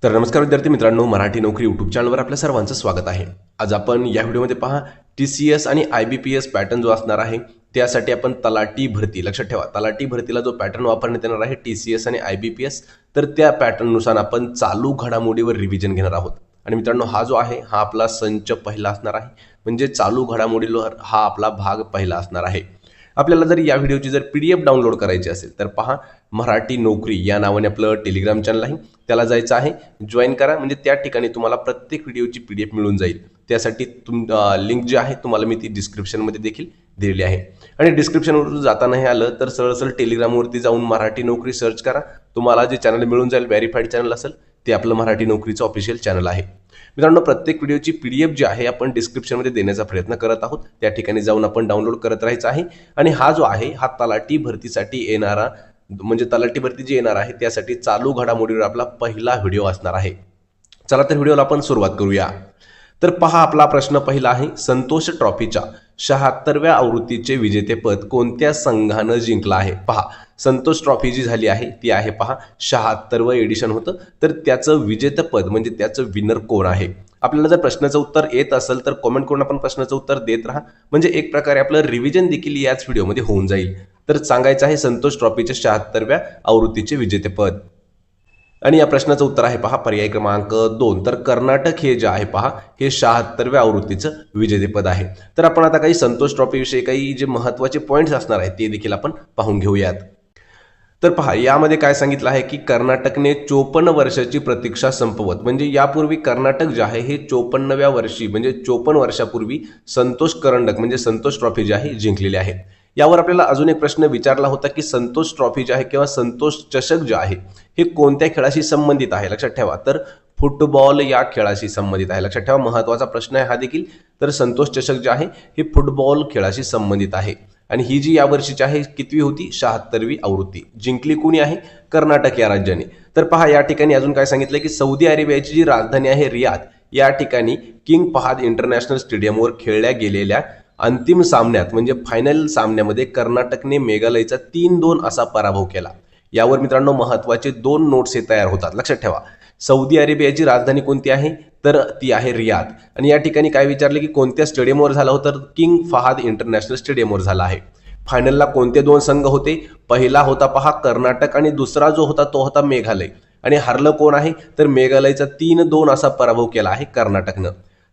तर नमस्कार विद्यार्थी मित्रांनो, मराठी नोकरी यूट्यूब चॅनलवर आपल्या सर्वांचं स्वागत आहे। आज आपण या व्हिडिओमध्ये पहा TCS आणि IBPS पॅटर्न जो असणार आहे त्यासाठी आपण तलाठी भरती, लक्षात ठेवा तलाठी भरतीला जो पॅटर्न वापरण्यात येणार आहे TCS आणि IBPS, तर त्या पॅटर्ननुसार आपण चालू घडामोडीवर रिव्हिजन घेणार आहोत। आणि मित्रांनो, हा जो आहे हा आपला संच पहिला असणार आहे, म्हणजे चालू घडामोडीवर हा आपला भाग पहिला असणार आहे। आपल्याला जर या व्हिडिओची जर PDF डाउनलोड करायची असेल तर पहा, मराठी नोकरी या नावाने आपलं टेलिग्राम चॅनल आहे, त्याला जायचं आहे, जॉईन करा, म्हणजे त्या ठिकाणी तुम्हाला प्रत्येक व्हिडिओची PDF मिळून जाईल। त्यासाठी लिंक जी आहे तुम्हाला मी ती डिस्क्रिप्शनमध्ये देखील दिलेली आहे। आणि डिस्क्रिप्शनवर जाता नाही आलं तर सरळ टेलिग्रामवरती जाऊन मराठी नोकरी सर्च करा, तुम्हाला जे चॅनल मिळून जाईल, व्हेरीफाईड चॅनल असेल ते आपलं मराठी नोकरीचं ऑफिशियल चॅनल आहे। मित्रांनो, प्रत्येक व्हिडिओची PDF जी आहे आपण डिस्क्रिप्शनमध्ये देण्याचा प्रयत्न करत आहोत, त्या ठिकाणी जाऊन आपण डाउनलोड करत राहायचं आहे। आणि हा जो आहे हा तलाठी भरतीसाठी येणारा, म्हणजे तलाठी भरती जी येणार आहे त्यासाठी चालू घडामोडीवर आपला पहिला व्हिडिओ असणार आहे। चला तर व्हिडिओला आपण सुरुवात करूया। तर पहा, आपला प्रश्न पहिला आहे, संतोष ट्रॉफीच्या 76व्या आवृत्तीचे विजेतेपद कोणत्या संघानं जिंकलं आहे? पहा, संतोष ट्रॉफी जी झाली आहे ती आहे पहा 76वं एडिशन होतं, तर त्याचं विजेतेपद म्हणजे त्याचं विनर कोण आहे? आपल्याला जर प्रश्नाचं उत्तर येत असेल तर कमेंट करून आपण प्रश्नाचं उत्तर देत राहा, म्हणजे एक प्रकारे आपलं रिव्हिजन देखील याच व्हिडिओमध्ये होऊन जाईल। तर सांगायचं आहे संतोष ट्रॉफीच्या 76व्या आवृत्तीचे विजेतेपद। आणि या प्रश्नाचं उत्तर आहे पहा पर्याय क्रमांक 2, तर कर्नाटक हे जे आहे पहा हे 76व्या आवृत्तीचं विजेतेपद आहे। तर आपण आता काही संतोष ट्रॉफी विषयी काही जे महत्त्वाचे पॉइंट्स असणार आहेत ते देखील आपण पाहून घेऊयात। तर पहा, यामध्ये काय सांगितलं आहे की कर्नाटकने 54 वर्षाची प्रतीक्षा संपवत, म्हणजे यापूर्वी कर्नाटक जे आहे हे 54व्या वर्षी, म्हणजे 54 वर्षापूर्वी संतोष करंडक म्हणजे संतोष ट्रॉफी जी आहे जिंकलेली आहे। यावर आपल्याला अजून एक प्रश्न विचारला होता की संतोष ट्रॉफी जे आहे किंवा संतोष चषक जे आहे हे कोणत्या खेळाशी संबंधित आहे? लक्षात ठेवा, तर फुटबॉल या खेळाशी संबंधित आहे। लक्षात ठेवा, महत्त्वाचा प्रश्न आहे हा देखील। तर संतोष चषक जे आहे हे फुटबॉल खेळाशी संबंधित आहे। आणि ही जी यावर्षीची आहे कितवी होती? 76वी आवृत्ती। जिंकली कोणी आहे? कर्नाटक या राज्याने। तर पहा, या ठिकाणी अजून काय सांगितलं की सौदी अरेबियाची जी राजधानी आहे रियाद, या ठिकाणी किंग फहाद इंटरनॅशनल स्टेडियमवर खेळल्या गेलेल्या अंतिम सामन्यात म्हणजे फायनल सामन्यामध्ये कर्नाटकने मेघालयचा 3-2 असा पराभव केला। यावर मित्रांनो महत्त्वाचे 2 नोट्स हे तयार होतात, लक्षात ठेवा। सौदी अरेबियाची राजधानी कोणती आहे? तर ती आहे रियाद। आणि या ठिकाणी काय विचारले की कोणत्या स्टेडियमवर झाला होता? तर किंग फहाद इंटरनॅशनल स्टेडियमवर झाला आहे। फायनलला कोणते 2 संघ होते? पहिला होता पहा कर्नाटक आणि दुसरा जो होता तो होता मेघालय। आणि हरलं कोण आहे? तर मेघालयचा 3-2 असा पराभव केला आहे कर्नाटकनं।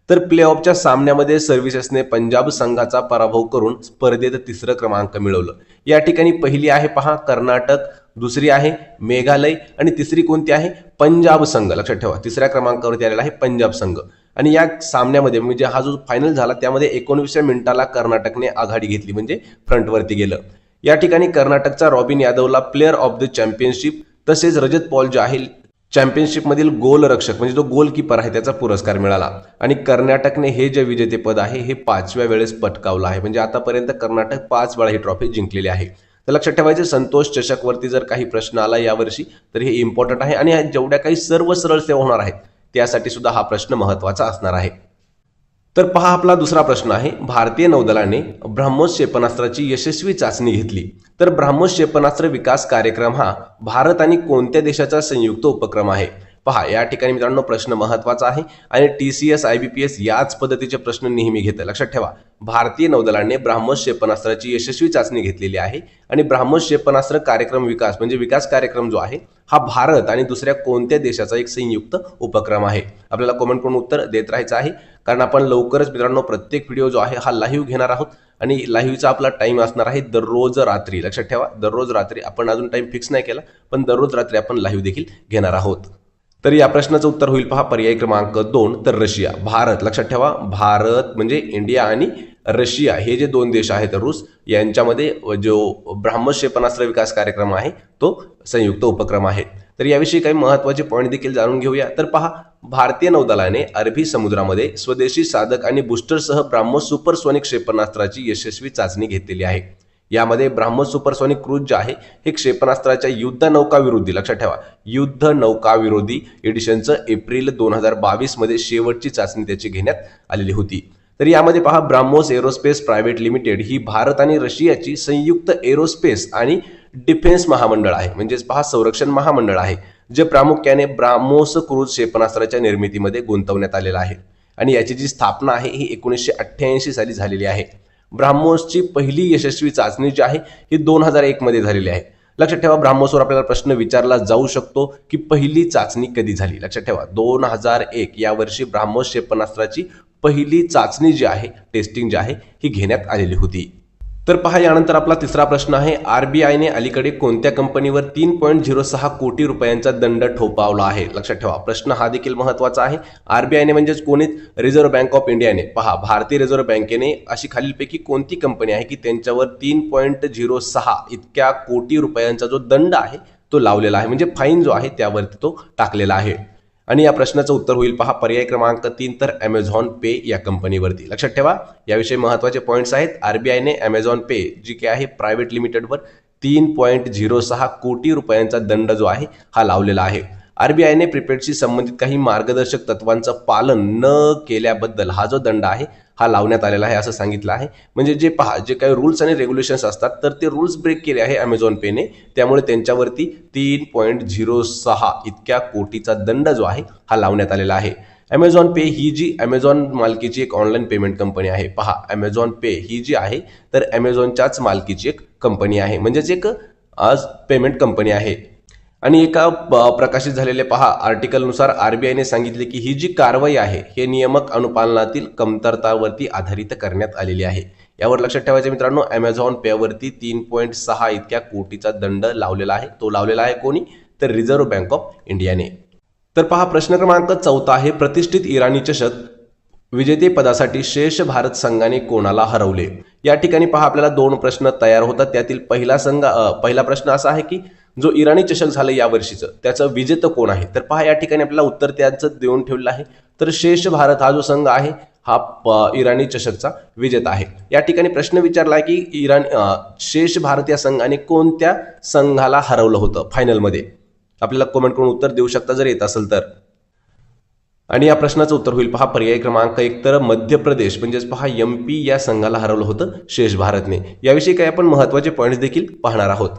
तर प्लेऑफच्या सामन्यामध्ये सर्व्हिसेसने पंजाब संघाचा पराभव करून स्पर्धेत 3रा क्रमांक मिळवलं। या ठिकाणी पहिली आहे पहा कर्नाटक, दुसरी आहे मेघालय आणि तिसरी कोणती आहे? पंजाब संघ। लक्षात ठेवा, 3ऱ्या क्रमांकावरती आलेला आहे पंजाब संघ। आणि या सामन्यामध्ये म्हणजे हा जो फायनल झाला त्यामध्ये 19व्या मिनिटाला कर्नाटकने आघाडी घेतली, म्हणजे फ्रंटवरती गेलं। या ठिकाणी कर्नाटकचा रॉबिन यादवला प्लेअर ऑफ द चॅम्पियनशिप, तसेच रजत पॉल जो आहे चॅम्पियनशिप मधील गोल रक्षक म्हणजे जो गोलकीपर आहे त्याचा पुरस्कार मिळाला। आणि कर्नाटकने हे जे विजेतेपद आहे हे 5व्या वेळेस पटकावलं आहे, म्हणजे आतापर्यंत कर्नाटक 5 वेळा ही ट्रॉफी जिंकलेली आहे। तर लक्षात ठेवायचं, संतोष चषक वरती जर काही प्रश्न आला यावर्षी तर हे इम्पॉर्टंट आहे। आणि जेवढ्या काही सर्व सरळ सेवा होणार आहेत त्यासाठी सुद्धा हा प्रश्न महत्त्वाचा असणार आहे। तर पहा, आपला दुसरा प्रश्न आहे, भारतीय नौदलाने ब्रह्मोस क्षेपणास्त्राची यशस्वी चाचणी घेतली। तर ब्रह्मोस क्षेपणास्त्र विकास कार्यक्रम हा भारत आणि कोणत्या देशाचा संयुक्त उपक्रम आहे? पहा, या ठिकाणी मित्रांनो प्रश्न महत्त्वाचा आहे आणि TCS IBPS याच पद्धतीचे प्रश्न नेहमी घेतं, लक्षात ठेवा। भारतीय नौदलाने ब्रह्मोस क्षेपणास्त्राची यशस्वी चाचणी घेतलेली आहे आणि ब्रह्मोस क्षेपणास्त्र कार्यक्रम विकास म्हणजे विकास कार्यक्रम जो आहे हा भारत आणि दुसऱ्या कोणत्या देशाचा एक संयुक्त उपक्रम आहे? आपल्याला कमेंट करून उत्तर देत राहायचं आहे, कारण आपण लवकरच मित्रांनो प्रत्येक व्हिडिओ जो आहे हा लाईव्ह घेणार आहोत। आणि लाईव्हचा आपला टाइम असणार आहे दररोज रात्री, लक्षात ठेवा, दररोज रात्री। आपण अजून टाइम फिक्स नाही केला, पण दररोज रात्री आपण लाईव्ह देखील घेणार आहोत। तर या प्रश्नाचं उत्तर होईल पहा पर्याय क्रमांक 2, तर रशिया। भारत, लक्षात ठेवा, भारत म्हणजे इंडिया आणि रशिया हे जे 2 देश आहेत रूस, यांच्यामध्ये जो ब्रह्मोस क्षेपणास्त्र विकास कार्यक्रम आहे तो संयुक्त उपक्रम आहे। तर याविषयी काही महत्त्वाचे पॉईंट देखील जाणून घेऊया। तर पहा, भारतीय नौदलाने अरबी समुद्रामध्ये स्वदेशी साधक आणि बूस्टरसह ब्रह्मोस सुपरसोनिक क्षेपणास्त्राची यशस्वी चाचणी घेतलेली आहे। यामध्ये ब्रह्मोस सुपरसोनिक क्रूज जे आहे हे क्षेपणास्त्राच्या युद्ध नौकाविरोधी, लक्षात ठेवा, युद्ध नौकाविरोधी एडिशनचं एप्रिल 2022 मध्ये शेवटची चाचणी त्याची घेण्यात आलेली होती। तर यामध्ये पहा, ब्रह्मोस एरोस्पेस प्रायव्हेट लिमिटेड ही भारत आणि रशियाची संयुक्त एरोस्पेस आणि डिफेन्स महामंडळ आहे, म्हणजेच पहा संरक्षण महामंडळ आहे। जे प्रामुख्याने ब्राह्मोस क्रूझ क्षेपणास्त्राच्या निर्मितीमध्ये गुंतवण्यात आलेलं आहे आणि याची जी स्थापना आहे ही 1988 साली झालेली आहे. ब्राह्मोसची पहिली यशस्वी चाचणी जी आहे ही 2001 मध्ये झालेली आहे. लक्षात ठेवा, ब्राह्मोसवर आपल्याला प्रश्न विचारला जाऊ शकतो की पहिली चाचणी कधी झाली. लक्षात ठेवा 2001 या वर्षी ब्राह्मोस क्षेपणास्त्राची पहिली चाचणी जी आहे, टेस्टिंग जी आहे ही घेण्यात आलेली होती. तर पहा, यानंतर आपला तिसरा प्रश्न आहे, आरबीआयने अलीकडे कोणत्या कंपनीवर 3.06 कोटी रुपयांचा दंड ठोठावला आहे. लक्षात ठेवा, प्रश्न हा देखील महत्त्वाचा आहे. आरबीआयने म्हणजेच कोणीच रिझर्व्ह बँक ऑफ इंडियाने, पहा भारतीय रिझर्व्ह बँकेने अशी खालीलपैकी कोणती कंपनी आहे की त्यांच्यावर 3.06 इतक्या कोटी रुपयांचा जो दंड आहे तो लावलेला आहे, म्हणजे फाईन जो आहे त्यावरती तो टाकलेला आहे. आणि या प्रश्नाचं उत्तर होईल पहा पर्याय क्रमांक 3, तर अमेझॉन पे या कंपनीवरती. लक्षात ठेवा, याविषयी महत्त्वाचे पॉईंट्स आहेत. आरबीआयने अमेझॉन पे जी काय आहे प्रायव्हेट लिमिटेडवर 3.06 कोटी रुपयांचा दंड जो आहे हा लावलेला आहे. आरबीआयने प्रीपेडशी संबंधित काही मार्गदर्शक तत्वांचं पालन न केल्याबद्दल हा जो दंड आहे हा लावण्यात आलेला आहे असं सांगितलं आहे. म्हणजे जे पहा, जे काही रूल्स आणि रेग्युलेशन्स असतात तर ते रूल्स ब्रेक केले आहे अमेझॉन पेने, त्यामुळे त्यांच्यावरती 3.06 इतक्या कोटीचा दंड जो आहे हा लावण्यात आलेला आहे. अमेझॉन पे ही जी अमेझॉन मालकीची एक ऑनलाईन पेमेंट कंपनी आहे. पहा, अमेझॉन पे ही जी आहे तर अमेझॉनच्याच मालकीची एक कंपनी आहे, म्हणजेच एक आज पेमेंट कंपनी आहे. आणि एका प्रकाशित झालेल्या पहा आर्टिकलनुसार आरबीआयने सांगितले की ही जी कारवाई आहे हे नियामक अनुपालनातील कमतरतावरती आधारित करण्यात आलेली आहे. यावर लक्षात ठेवायचे मित्रांनो, अमेझॉन पेवरती 3.6 इतक्या कोटीचा दंड लावलेला आहे. तो लावलेला आहे कोणी, तर रिझर्व्ह बँक ऑफ इंडियाने. तर पहा प्रश्न क्रमांक 4 आहे, प्रतिष्ठित इराणी चषक विजेतेपदासाठी शेष भारत संघाने कोणाला हरवले. या ठिकाणी पहा आपल्याला 2 प्रश्न तयार होतात. त्यातील पहिला प्रश्न असा आहे की जो इराणी चषक झालं या वर्षीचं त्याचं विजेतं कोण आहे. तर पहा या ठिकाणी आपल्याला उत्तर त्याचं देऊन ठेवलेलं आहे. तर शेष भारत हा जो संघ आहे हा इराणी चषकचा विजेता आहे. या ठिकाणी प्रश्न विचारला आहे की शेष भारत या संघाने कोणत्या संघाला हरवलं होतं फायनलमध्ये. आपल्याला कमेंट करून उत्तर देऊ शकता जर येत असेल तर. आणि या प्रश्नाचं उत्तर होईल पहा पर्याय क्रमांक 1, तर मध्य प्रदेश म्हणजेच पहा MP या संघाला हरवलं होतं शेष भारतने. याविषयी काही आपण महत्त्वाचे पॉईंट्स देखील पाहणार आहोत.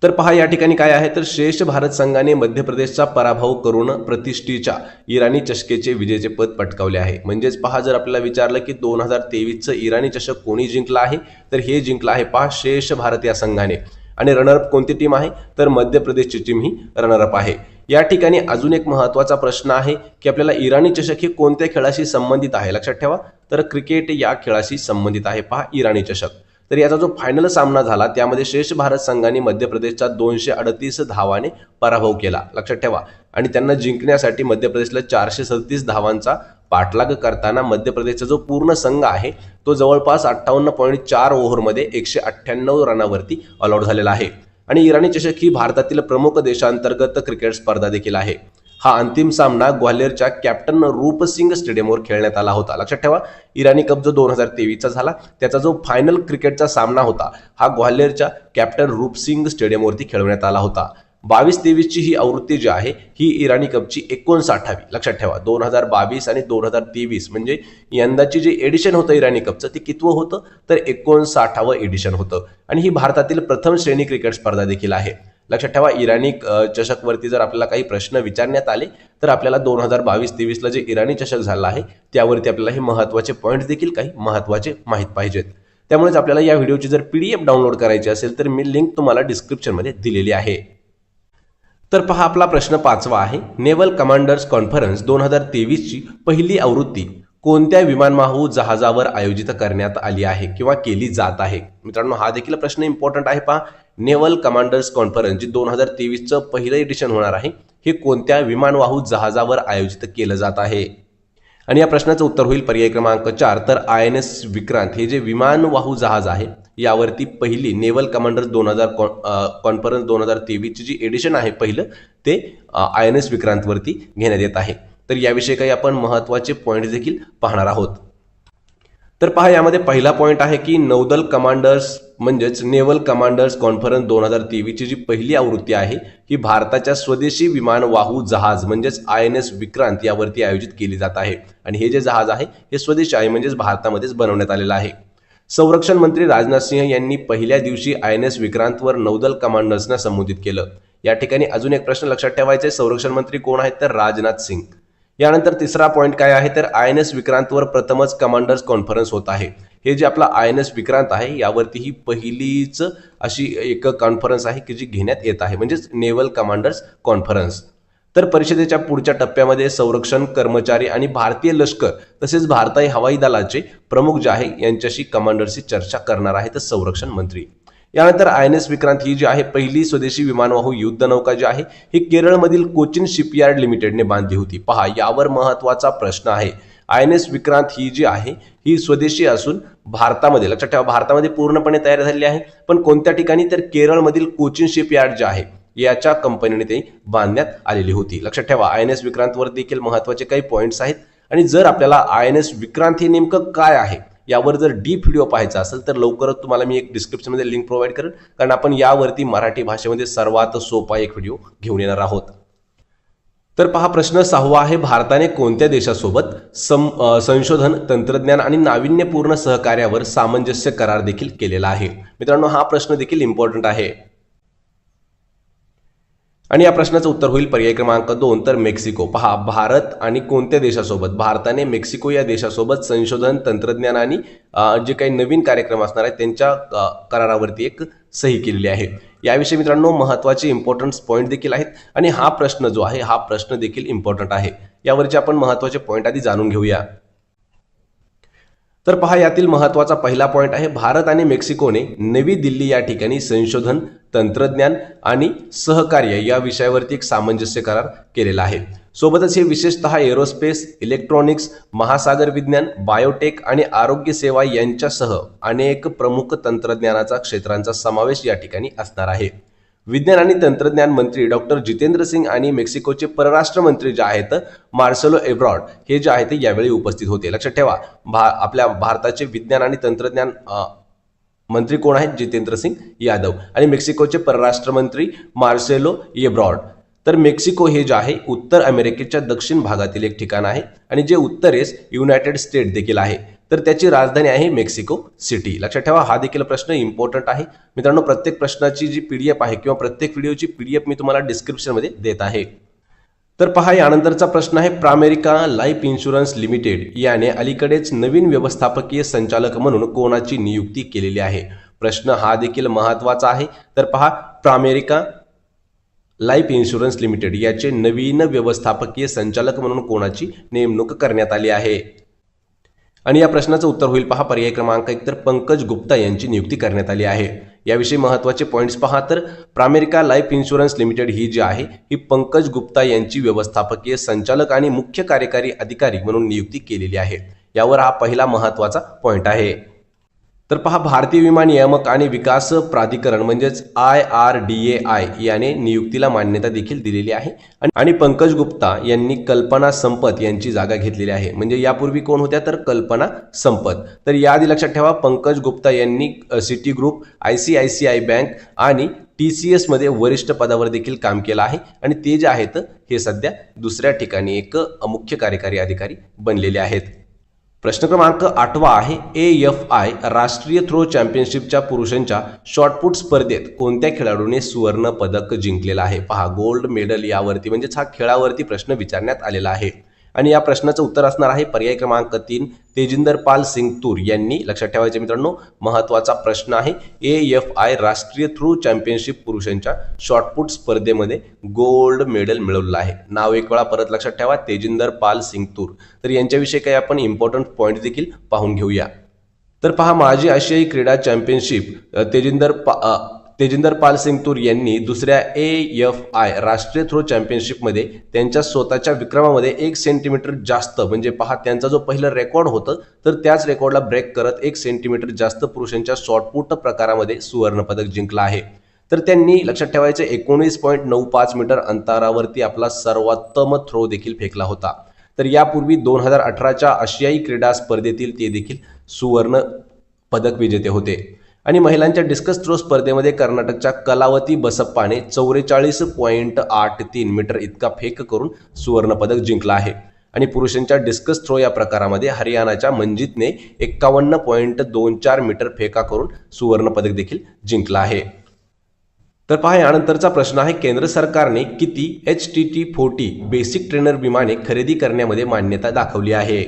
तर पहा या ठिकाणी काय आहे, तर शेष भारत संघाने मध्य प्रदेशचा पराभव करून प्रतिष्ठेच्या इराणी चषकेचे विजेचे पद पटकावले आहे. म्हणजेच पहा जर आपल्याला विचारलं की 2023चं इराणी चषक कोणी जिंकला आहे, तर हे जिंकला आहे पहा शेष भारत या संघाने. आणि रनरअप कोणती टीम आहे, तर मध्य प्रदेशची टीम ही रनरअप आहे. या ठिकाणी अजून एक महत्त्वाचा प्रश्न आहे की आपल्याला इराणी चषक हे कोणत्या खेळाशी संबंधित आहे. लक्षात ठेवा, तर क्रिकेट या खेळाशी संबंधित आहे पहा इराणी चषक. तर याचा जो फायनल सामना झाला त्यामध्ये शेष भारत संघाने मध्य प्रदेशचा 238 धावाने पराभव केला. लक्षात ठेवा, आणि त्यांना जिंकण्यासाठी मध्य प्रदेशला 437 धावांचा पाठलाग करताना मध्य प्रदेशचा जो पूर्ण संघ आहे तो जवळपास 58.4 ओव्हरमध्ये 198 रनावरती ऑल आउट झालेला आहे. आणि इराणी चषक ही भारतातील प्रमुख देशांतर्गत क्रिकेट स्पर्धा देखील आहे. हा अंतिम सामना ग्वाल्हेरच्या कॅप्टन रूपसिंग स्टेडियमवर खेळण्यात आला होता. लक्षात ठेवा, इराणी कप जो 2023चा झाला त्याचा जो फायनल क्रिकेटचा सामना होता हा ग्वाल्हेरच्या कॅप्टन रूपसिंग स्टेडियमवरती खेळवण्यात आला होता. 22-23ची ही आवृत्ती जी आहे ही इराणी कपची 59वी. लक्षात ठेवा, 2022 आणि 2023 म्हणजे यंदाची जे एडिशन होतं इराणी कपचं ते कितवं होतं, तर 59वं एडिशन होतं. आणि ही भारतातील प्रथम श्रेणी क्रिकेट स्पर्धा देखील आहे. लक्षात ठेवा, इराणी चषकवरती जर आपल्याला काही प्रश्न विचारण्यात आले तर आपल्याला 2022-23ला जे इराणी चषक झाला आहे त्यावरती आपल्याला हे महत्त्वाचे पॉईंट्स देखील काही महत्त्वाचे माहीत पाहिजेत. त्यामुळेच आपल्याला या व्हिडिओची जर PDF डाउनलोड करायची असेल तर मी लिंक तुम्हाला डिस्क्रिप्शनमध्ये दिलेली आहे. तर पहा आपला प्रश्न 5वा आहे, नेव्हल कमांडर्स कॉन्फरन्स 2023ची पहिली आवृत्ती कोणत्या विमानवाहू जहाजावर आयोजित करण्यात आली आहे किंवा केली जात आहे. मित्रांनो हा देखील प्रश्न इम्पॉर्टंट आहे. पहा, नेव्हल कमांडर्स कॉन्फरन्स जी 2023चं पहिलं एडिशन होणार आहे हे कोणत्या विमानवाहू जहाजावर आयोजित केलं जात आहे. आणि या प्रश्नाचं उत्तर होईल पर्याय क्रमांक 4, तर INS विक्रांत हे जे विमानवाहू जहाज आहे यावरती पहिली नेव्हल कमांडर्स कॉन्फरन्स 2023ची जी एडिशन आहे पहिलं ते INS विक्रांतवरती घेण्यात येत आहे. तर याविषयी काही आपण महत्त्वाचे पॉईंट्स देखील पाहणार आहोत. तर पहा यामध्ये पहिला पॉईंट आहे की नौदल कमांडर्स म्हणजेच नेव्हल कमांडर्स कॉन्फरन्स 2023ची जी पहिली आवृत्ती आहे ही भारताच्या स्वदेशी विमानवाहू जहाज म्हणजेच INS विक्रांत यावरती आयोजित केली जात आहे. आणि हे जे जहाज आहे हे स्वदेशी आहे म्हणजेच भारतामध्येच बनवण्यात आलेलं आहे. संरक्षण मंत्री राजनाथ सिंह यांनी पहिल्या दिवशी INS विक्रांतवर नौदल कमांडर्सना संबोधित केलं. या ठिकाणी अजून एक प्रश्न लक्षात ठेवायचा आहे, संरक्षण मंत्री कोण आहेत तर राजनाथ सिंग. यानंतर तिसरा पॉईंट काय आहे तर INS विक्रांतवर प्रथमच कमांडर्स कॉन्फरन्स होत आहे. हे जे आपला INS विक्रांत आहे यावरती ही पहिलीच अशी एक कॉन्फरन्स आहे की जी घेण्यात येत आहे, म्हणजेच नेव्हल कमांडर्स कॉन्फरन्स. तर परिषदेच्या पुढच्या टप्प्यामध्ये संरक्षण कर्मचारी आणि भारतीय लष्कर तसेच भारतीय हवाई दलाचे प्रमुख जे आहे यांच्याशी कमांडरशी चर्चा करणार आहेत संरक्षण मंत्री. यानंतर INS विक्रांत ही जी आहे पहिली स्वदेशी विमानवाहू युद्धनौका जी आहे ही केरळमधील कोचिन शिपयार्ड लिमिटेडने बांधली होती. पहा, यावर महत्त्वाचा प्रश्न आहे. INS विक्रांत ही जी आहे ही स्वदेशी असून भारतामध्ये, लक्षात ठेवा, भारतामध्ये पूर्णपणे तयार झालेली आहे, पण कोणत्या ठिकाणी तर केरळमधील कोचिन शिपयार्ड जे आहे याच्या कंपनीने ते बांधण्यात आलेली होती. लक्षात ठेवा, INS विक्रांतवर देखील महत्त्वाचे काही पॉईंट्स आहेत. आणि जर आपल्याला INS विक्रांत हे नेमकं काय आहे यावर जर डीप व्हिडिओ पाहायचा असेल तर लवकरच तुम्हाला मी एक डिस्क्रिप्शनमध्ये लिंक प्रोव्हाइड करेन, कारण आपण यावरती मराठी भाषेमध्ये सर्वात सोपा एक व्हिडिओ घेऊन येणार आहोत. तर पहा, प्रश्न 6वा आहे, भारताने कोणत्या देशासोबत संशोधन, तंत्रज्ञान आणि नाविन्यपूर्ण सहकार्यावर सामंजस्य करार देखील केलेला आहे. मित्रांनो, हा प्रश्न देखील इम्पॉर्टंट आहे आणि या प्रश्नाचं उत्तर होईल पर्याय क्रमांक 2 तर मेक्सिको. पहा, भारत आणि कोणत्या देशासोबत, भारताने मेक्सिको या देशासोबत संशोधन, तंत्रज्ञान आणि जे काही नवीन कार्यक्रम असणार आहेत त्यांच्या करारावरती एक सही केलेली आहे. याविषयी मित्रांनो महत्त्वाचे इम्पॉर्टंट पॉईंट देखील आहेत आणि हा प्रश्न जो आहे हा प्रश्न देखील इम्पॉर्टंट आहे. यावरचे आपण महत्त्वाचे पॉईंट आधी जाणून घेऊया. तर पहा, यातील महत्त्वाचा पहिला पॉईंट आहे, भारत आणि मेक्सिकोने नवी दिल्ली या ठिकाणी संशोधन, तंत्रज्ञान आणि सहकार्य या विषयावरती एक सामंजस्य करार केलेला आहे. सोबतच हे विशेषतः एरोस्पेस, इलेक्ट्रॉनिक्स, महासागर विज्ञान, बायोटेक आणि आरोग्य सेवा यांच्यासह अनेक प्रमुख तंत्रज्ञानाचा क्षेत्रांचा समावेश या ठिकाणी असणार आहे. विज्ञान आणि तंत्रज्ञान मंत्री डॉक्टर जितेंद्र सिंग आणि मेक्सिकोचे परराष्ट्र मंत्री जे आहेत मार्सेलो एब्रॉड हे जे आहेत यावेळी उपस्थित होते. लक्षात ठेवा, आपल्या भारताचे विज्ञान आणि तंत्रज्ञान मंत्री कोण आहेत, जितेंद्र सिंग यादव, आणि मेक्सिकोचे परराष्ट्र मंत्री मार्सेलो एब्रॉड. तर मेक्सिको हे जे आहे उत्तर अमेरिकेच्या दक्षिण भागातील एक ठिकाण आहे आणि जे उत्तरेस युनायटेड स्टेट देखील आहे, तर त्याची राजधानी आहे मेक्सिको सिटी. लक्षात ठेवा, हा देखील प्रश्न इम्पॉर्टंट आहे. मित्रांनो, प्रत्येक प्रश्नाची जी PDF आहे किंवा प्रत्येक व्हिडिओची PDF मी तुम्हाला डिस्क्रिप्शनमध्ये देत आहे. तर पहा, यानंतरचा प्रश्न आहे, प्रामेरिका लाईफ इन्शुरन्स लिमिटेड याने अलीकडेच नवीन व्यवस्थापकीय संचालक म्हणून कोणाची नियुक्ती केलेली आहे. प्रश्न हा देखील महत्त्वाचा आहे. तर पहा, प्रामेरिका लाईफ इन्शुरन्स लिमिटेड याचे नवीन व्यवस्थापकीय संचालक म्हणून कोणाची नेमणूक करण्यात आली आहे. आणि या प्रश्नाचं उत्तर होईल पहा पर्याय क्रमांक 1 तर पंकज गुप्ता यांची नियुक्ती करण्यात आली आहे. याविषयी महत्त्वाचे पॉईंट्स पहा, तर प्रामेरिका लाईफ इन्शुरन्स लिमिटेड ही जी आहे ही पंकज गुप्ता यांची व्यवस्थापकीय संचालक आणि मुख्य कार्यकारी अधिकारी म्हणून नियुक्ती केलेली आहे. यावर हा पहिला महत्त्वाचा पॉईंट आहे. तर पहा, भारतीय विमा नियामक आणि विकास प्राधिकरण म्हणजेच IRDAI याने नियुक्तीला मान्यता देखील दिलेली आहे आणि पंकज गुप्ता यांनी कल्पना संपत यांची जागा घेतलेली आहे. म्हणजे यापूर्वी कोण होत्या तर कल्पना संपत. तर याआधी लक्षात ठेवा, पंकज गुप्ता यांनी सिटी ग्रुप, ICICI बँक आणि TCS मध्ये वरिष्ठ पदावर देखील काम केलं आहे आणि ते जे आहेत हे सध्या दुसऱ्या ठिकाणी एक मुख्य कार्यकारी अधिकारी बनलेले आहेत. प्रश्न क्रमांक 8वा आहे, AFI राष्ट्रीय थ्रो चॅम्पियनशिपच्या पुरुषांच्या शॉर्टपुट स्पर्धेत कोणत्या खेळाडूने सुवर्ण पदक जिंकलेला आहे. पहा, गोल्ड मेडल यावरती म्हणजेच हा खेळावरती प्रश्न विचारण्यात आलेला आहे आणि या प्रश्नाचं उत्तर असणार आहे पर्याय क्रमांक 3 तेजिंदर पाल सिंग तूर यांनी. लक्षात ठेवायचे मित्रांनो, महत्त्वाचा प्रश्न आहे. AFI राष्ट्रीय थ्रो चॅम्पियनशिप पुरुषांच्या शॉर्टपुट स्पर्धेमध्ये गोल्ड मेडल मिळवलं आहे. नाव एक वेळा परत लक्षात ठेवा, तेजिंदर पाल सिंग तूर. तर यांच्याविषयी काही आपण इम्पॉर्टंट पॉईंट देखील पाहून घेऊया. तर पहा, माजी आशियाई क्रीडा चॅम्पियनशिप तेजिंदर पाल सिंग तूर यांनी दुसऱ्या AFI राष्ट्रीय थ्रो चॅम्पियनशिपमध्ये त्यांच्या स्वतःच्या विक्रमामध्ये 1 सेंटीमीटर जास्त, म्हणजे पहा त्यांचा जो पहिला रेकॉर्ड होतं तर त्याच रेकॉर्डला ब्रेक करत 1 सेंटीमीटर जास्त पुरुषांच्या शॉर्टपुट प्रकारामध्ये सुवर्ण पदक जिंकलं आहे. तर त्यांनी लक्षात ठेवायचं 19.95 मीटर अंतरावरती आपला सर्वोत्तम थ्रो देखील फेकला होता. तर यापूर्वी 2018च्या आशियाई क्रीडा स्पर्धेतील ते देखील सुवर्ण पदक विजेते होते. आणि महिलांच्या डिस्कस थ्रो स्पर्धेमध्ये कर्नाटकच्या कलावती बसप्पाने 44.83 मीटर इतका फेक करून सुवर्ण पदक जिंकला आहे. आणि पुरुषांच्या डिस्कस थ्रो या प्रकारामध्ये हरियाणाच्या मंजितने 51.24 मीटर फेका करून सुवर्ण पदक देखील जिंकला आहे. तर पहा यानंतरचा प्रश्न आहे, केंद्र सरकारने किती HTT-40 बेसिक ट्रेनर विमाने खरेदी करण्यामध्ये मान्यता दाखवली आहे?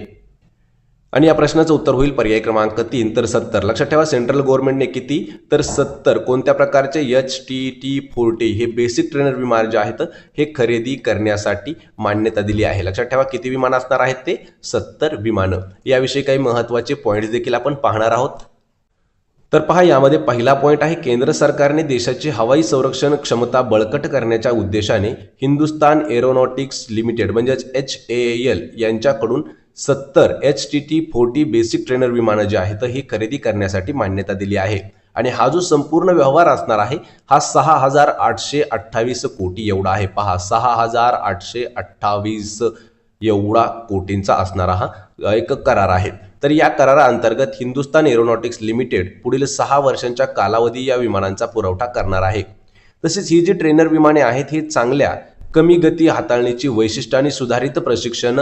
आणि या प्रश्नाचं उत्तर होईल पर्याय क्रमांक 3 तर 70. लक्षात ठेवा, सेंट्रल गव्हर्नमेंटने किती तर 70 कोणत्या प्रकारचे HTT-40 हे बेसिक ट्रेनर विमान जे आहेत हे खरेदी करण्यासाठी मान्यता दिली आहे. लक्षात ठेवा किती विमान असणार आहेत ते 70 विमानं. याविषयी काही महत्त्वाचे पॉईंट्स देखील आपण पाहणार आहोत. तर पहा यामध्ये पहिला पॉईंट आहे, केंद्र सरकारने देशाची हवाई संरक्षण क्षमता बळकट करण्याच्या उद्देशाने हिंदुस्तान एरोनॉटिक्स लिमिटेड म्हणजेच HAL यांच्याकडून 70 HTT-40 बेसिक ट्रेनर विमानं जे आहेत ही खरेदी करण्यासाठी मान्यता दिली आहे. आणि हा जो संपूर्ण व्यवहार असणार आहे हा 6,828 कोटी एवढा आहे. पहा 6,828 एवढा कोटींचा असणारा हा एक करार आहे. तर या कराराअंतर्गत हिंदुस्तान एरोनॉटिक्स लिमिटेड पुढील 6 वर्षांच्या कालावधी या विमानांचा पुरवठा करणार आहे. तसेच ही जी ट्रेनर विमाने आहेत ही चांगल्या कमी गती हाताळणीची वैशिष्ट्ये आणि सुधारित प्रशिक्षण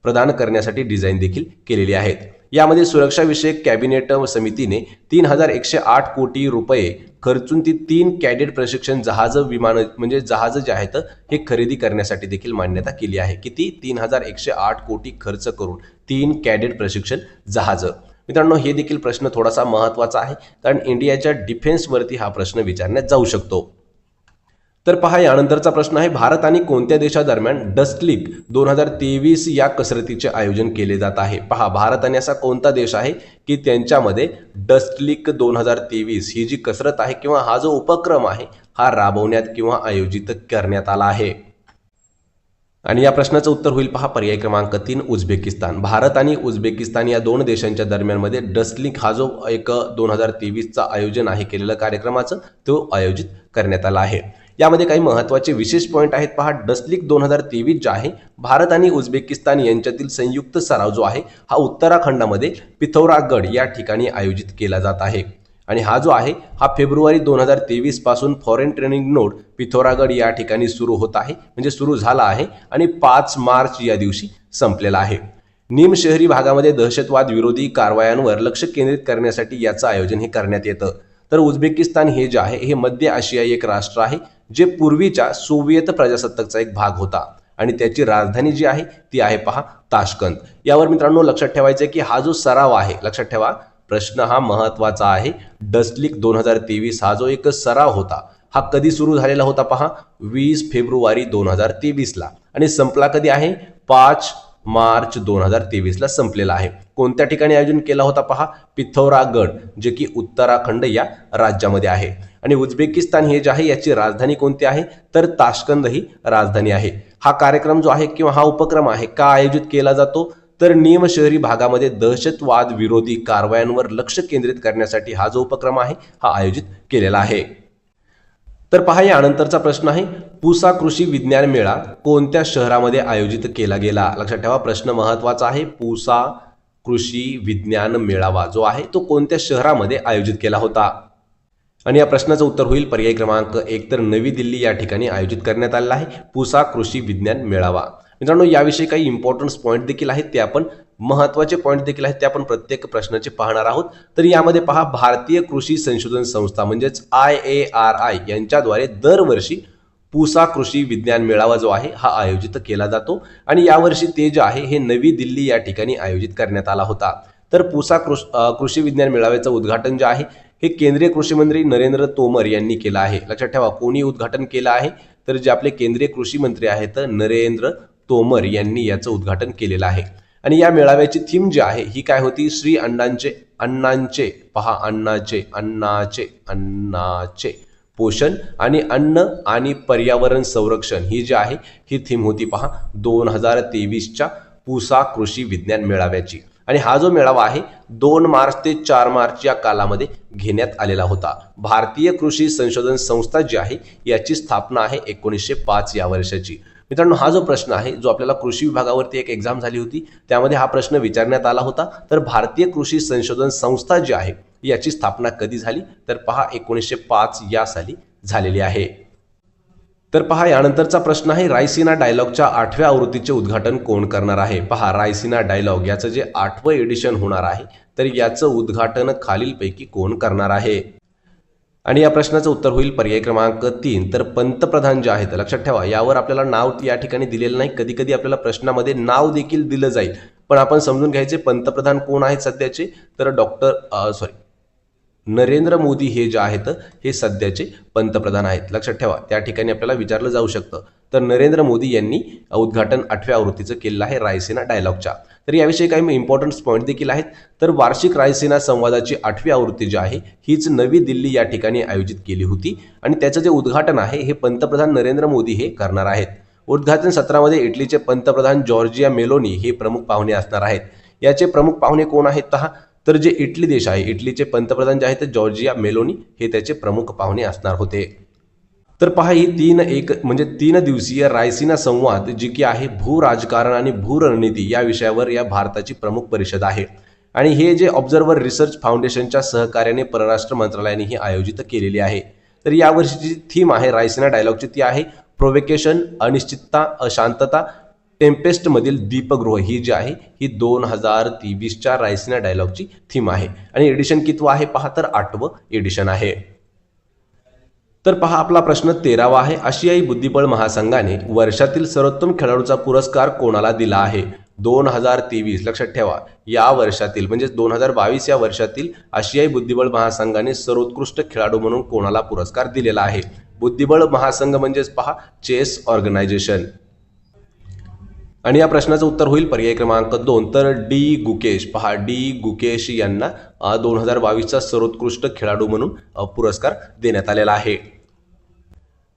प्रदान करण्यासाठी डिझाईन देखील केलेली आहेत. यामध्ये सुरक्षाविषयक कॅबिनेट समितीने 3,108 कोटी रुपये खर्चून ती 3 कॅडेट प्रशिक्षण जहाज विमान म्हणजे जहाज जे आहेत हे खरेदी करण्यासाठी देखील मान्यता केली आहे. किती 3,108 कोटी खर्च करून 3 कॅडेट प्रशिक्षण जहाज. मित्रांनो हे देखील प्रश्न थोडासा महत्त्वाचा आहे कारण इंडियाच्या डिफेन्सवरती हा प्रश्न विचारण्यात जाऊ शकतो. तर पहा यानंतरचा प्रश्न आहे, भारत आणि कोणत्या देशादरम्यान डस्टलीग 2023 या कसरतीचे आयोजन केले जात आहे? पहा भारत आणि असा कोणता देश आहे की त्यांच्यामध्ये डस्टलीग 2023 ही जी कसरत आहे किंवा हा जो उपक्रम आहे हा राबवण्यात किंवा आयोजित करण्यात आला आहे. आणि या प्रश्नाचं उत्तर होईल पहा पर्याय क्रमांक 3 उझबेकिस्तान. भारत आणि उझबेकिस्तान या दोन देशांच्या दरम्यानमध्ये डस्टलीग हा जो एक 2023चा आयोजन आहे केलेलं कार्यक्रमाचं तो आयोजित करण्यात आला आहे. यामध्ये काही महत्त्वाचे विशेष पॉईंट आहेत. पहा डस्टलीग 2023 जे आहे भारत आणि उझबेकिस्तान यांच्यातील संयुक्त सराव जो आहे हा उत्तराखंडामध्ये पिथौरागड या ठिकाणी आयोजित केला जात आहे. आणि हा जो आहे हा फेब्रुवारी 2023 पासून फॉरेन ट्रेनिंग नोड पिथौरागड या ठिकाणी सुरू होत आहे म्हणजे सुरू झाला आहे आणि 5 मार्च या दिवशी संपलेला आहे. निम शहरी भागामध्ये दहशतवाद विरोधी कारवायांवर लक्ष केंद्रित करण्यासाठी याचं आयोजन हे करण्यात येतं. तर उझबेकिस्तान हे जे आहे हे मध्य आशियाई एक राष्ट्र आहे जे पूर्वीच्या सोव्हिएत प्रजासत्ताकाचा एक भाग होता आणि त्याची राजधानी जी आहे ती आहे पहा ताशकंद. यावर मित्रांनो लक्षात ठेवायचं आहे की हा जो सराव आहे लक्षात ठेवा प्रश्न हा महत्त्वाचा आहे. डस्टलीग 2023 हा जो एक सराव होता हा कधी सुरू झालेला होता? पहा 20 फेब्रुवारी 2023 ला आणि संपला कधी आहे? 5 मार्च 2023 ला संपलेला आहे. कोणत्या ठिकाणी आयोजन केला होता? पहा पिथौरागड जे की उत्तराखंड या राज्यामध्ये आहे. आणि उझबेकिस्तान हे जे आहे याची राजधानी कोणती आहे तर ताशकंद ही राजधानी आहे. हा कार्यक्रम जो आहे किंवा हा उपक्रम आहे का आयोजित केला जातो तर निम शहरी भागामध्ये दहशतवाद विरोधी कारवायांवर लक्ष केंद्रित करण्यासाठी हा जो उपक्रम आहे हा आयोजित केलेला आहे. तर पहा यानंतरचा प्रश्न आहे, पूसा कृषी विज्ञान मेळा कोणत्या शहरामध्ये आयोजित केला गेला? लक्षात ठेवा प्रश्न महत्त्वाचा आहे. पूसा कृषी विज्ञान मेळावा जो आहे तो कोणत्या शहरामध्ये आयोजित केला होता? आणि या प्रश्नाचं उत्तर होईल पर्याय क्रमांक 1 तर नवी दिल्ली या ठिकाणी आयोजित करण्यात आलेला आहे पूसा कृषी विज्ञान मेळावा. मित्रांनो याविषयी काही इम्पॉर्टन्स पॉईंट देखील आहेत ते आपण महत्त्वाचे पॉईंट देखील आहेत ते आपण प्रत्येक प्रश्नाचे पाहणार आहोत. तर यामध्ये पहा भारतीय कृषी संशोधन संस्था म्हणजेच IARI यांच्याद्वारे दरवर्षी पूसा कृषी विज्ञान मेळावा जो आहे हा आयोजित केला जातो आणि यावर्षी ते जे आहे हे नवी दिल्ली या ठिकाणी आयोजित करण्यात आला होता. तर पूसा कृषी विज्ञान मेळाव्याचं उद्घाटन जे आहे हे केंद्रीय कृषी मंत्री नरेंद्र तोमर यांनी केलं आहे. लक्षात ठेवा कोणी उद्घाटन केलं आहे तर जे आपले केंद्रीय कृषी मंत्री आहेत नरेंद्र तोमर यांनी याचं उद्घाटन केलेलं आहे. आणि या मेळाव्याची थीम जी आहे ही काय होती? श्री अण्णांचे पहा अन्नाचे पोषण आणि अन्न आणि पर्यावरण संरक्षण ही जी आहे ही थीम होती पहा 2023च्या पूसा कृषी विज्ञान मेळाव्याची. आणि हा जो मेळावा आहे 2 मार्च ते 4 मार्च या कालामध्ये घेण्यात आलेला होता. भारतीय कृषी संशोधन संस्था जी आहे याची स्थापना आहे 1905 या वर्षाची. मित्रांनो हा जो प्रश्न आहे जो आपल्याला कृषी विभागावरती एक एक्झाम झाली होती त्यामध्ये हा प्रश्न विचारण्यात आला होता. तर भारतीय कृषी संशोधन संस्था जी आहे याची स्थापना कधी झाली तर पहा 1905 या साली झालेली आहे. तर पहा यानंतरचा प्रश्न आहे, रायसिना डायलॉगच्या 8व्या आवृत्तीचे उद्घाटन कोण करणार आहे? पहा रायसिना डायलॉग याचं जे 8वं एडिशन होणार आहे तर याचं उद्घाटन खालीलपैकी कोण करणार आहे? आणि या प्रश्नाचं उत्तर होईल पर्याय क्रमांक 3. तर पंतप्रधान जे आहेत, लक्षात ठेवा यावर आपल्याला नाव या ठिकाणी दिलेलं नाही. कधी कधी आपल्याला प्रश्नामध्ये नाव देखील दिलं जाईल, पण आपण समजून घ्यायचे पंतप्रधान कोण आहेत सध्याचे, तर नरेंद्र मोदी हे जे आहेत हे सध्याचे पंतप्रधान आहेत. लक्षात ठेवा त्या ठिकाणी आपल्याला विचारलं जाऊ शकतं. तर नरेंद्र मोदी यांनी उद्घाटन 8व्या आवृत्तीचं केलेलं आहे रायसीना डायलॉगच्या. तर याविषयी काही इम्पॉर्टंट पॉईंट देखील आहेत. तर वार्षिक रायसीना संवादाची 8वी आवृत्ती जी आहे हीच नवी दिल्ली या ठिकाणी आयोजित केली होती आणि त्याचं जे उद्घाटन आहे हे पंतप्रधान नरेंद्र मोदी हे करणार आहेत. उद्घाटन सत्रामध्ये इटलीचे पंतप्रधान जॉर्जिया मेलोनी हे प्रमुख पाहुणे असणार आहेत. याचे प्रमुख पाहुणे कोण आहेत पहा, तर जे इटली देश आहे, इटलीचे पंतप्रधान जे आहेत जॉर्जिया मेलोनी हे त्याचे प्रमुख पाहुणे असणार होते. तर पहा ही 3 दिवसीय रायसीना संवाद जी की आहे भू राजकारण आणि भू रणनीती या विषयावर या भारताची प्रमुख परिषद आहे आणि हे जे ऑब्झर्व्हर रिसर्च फाउंडेशनच्या सहकार्याने परराष्ट्र मंत्रालयाने ही आयोजित केलेली आहे. तर यावर्षीची थीम आहे रायसीना डायलॉगची, ती आहे प्रोव्होकेशन, अनिश्चितता, अशांतता, टेम्पेस्ट मधील दीपगृह. ही जी आहे ही 2023च्या रायसीना डायलॉगची थीम आहे आणि एडिशन कितवं आहे पहा, तर 8वं एडिशन आहे. तर पहा आपला प्रश्न 13वा आहे. आशियाई बुद्धिबळ महासंघाने वर्षातील सर्वोत्तम खेळाडूचा पुरस्कार कोणाला दिला आहे? 2023 लक्षात ठेवा या वर्षातील म्हणजे 2022 या वर्षातील आशियाई बुद्धिबळ महासंघाने सर्वोत्कृष्ट खेळाडू म्हणून कोणाला पुरस्कार दिलेला आहे? बुद्धिबळ महासंघ म्हणजेच पहा चेस ऑर्गनायझेशन. आणि या प्रश्नाचं उत्तर होईल पर्याय क्रमांक 2. तर डी गुकेश. पहा डी गुकेश यांना 2022चा सर्वोत्कृष्ट खेळाडू म्हणून पुरस्कार देण्यात आलेला आहे.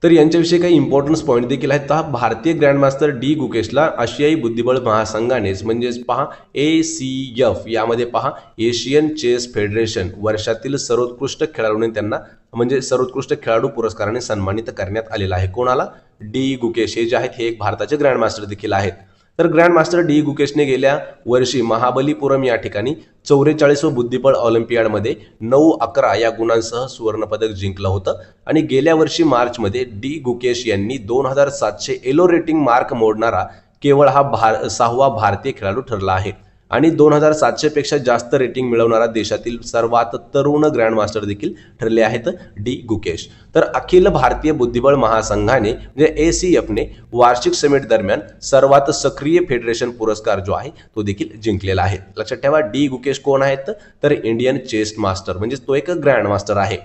तर यांच्याविषयी काही इम्पॉर्टन्स पॉईंट देखील आहेत. तर भारतीय ग्रँडमास्टर डी गुकेशला आशियाई बुद्धिबळ महासंघानेच म्हणजेच पहा ACF यामध्ये पहा एशियन चेस फेडरेशन वर्षातील सर्वोत्कृष्ट खेळाडूने त्यांना म्हणजे सर्वोत्कृष्ट खेळाडू पुरस्काराने सन्मानित करण्यात आलेला आहे. कोणाला? डी गुकेश हे जे आहेत हे एक भारताचे ग्रँडमास्टर देखील आहेत. तर ग्रँडमास्टर डी गुकेशने गेल्या वर्षी महाबलीपुरम या ठिकाणी 44वे बुद्धिबळ ऑलिम्पियाडमध्ये 9-11 या गुणांसह सुवर्णपदक जिंकलं होतं आणि गेल्या वर्षी मार्चमध्ये डी गुकेश यांनी 2700 एलो रेटिंग मार्क मोडणारा केवळ हा 6वा भारतीय खेळाडू ठरला आहे आणि 2700 पेक्षा जास्त रेटिंग मिळवणारा देशातील सर्वात तरुण ग्रँडमास्टर देखील ठरले आहेत डी गुकेश. तर अखिल भारतीय बुद्धिबळ महासंघाने म्हणजे ACFने वार्षिक समिट दरम्यान सर्वात सक्रिय फेडरेशन पुरस्कार जो आहे तो देखील जिंकलेला आहे. लक्षात ठेवा डी गुकेश कोण आहेत? तर इंडियन चेस मास्टर म्हणजे तो एक ग्रँडमास्टर आहे.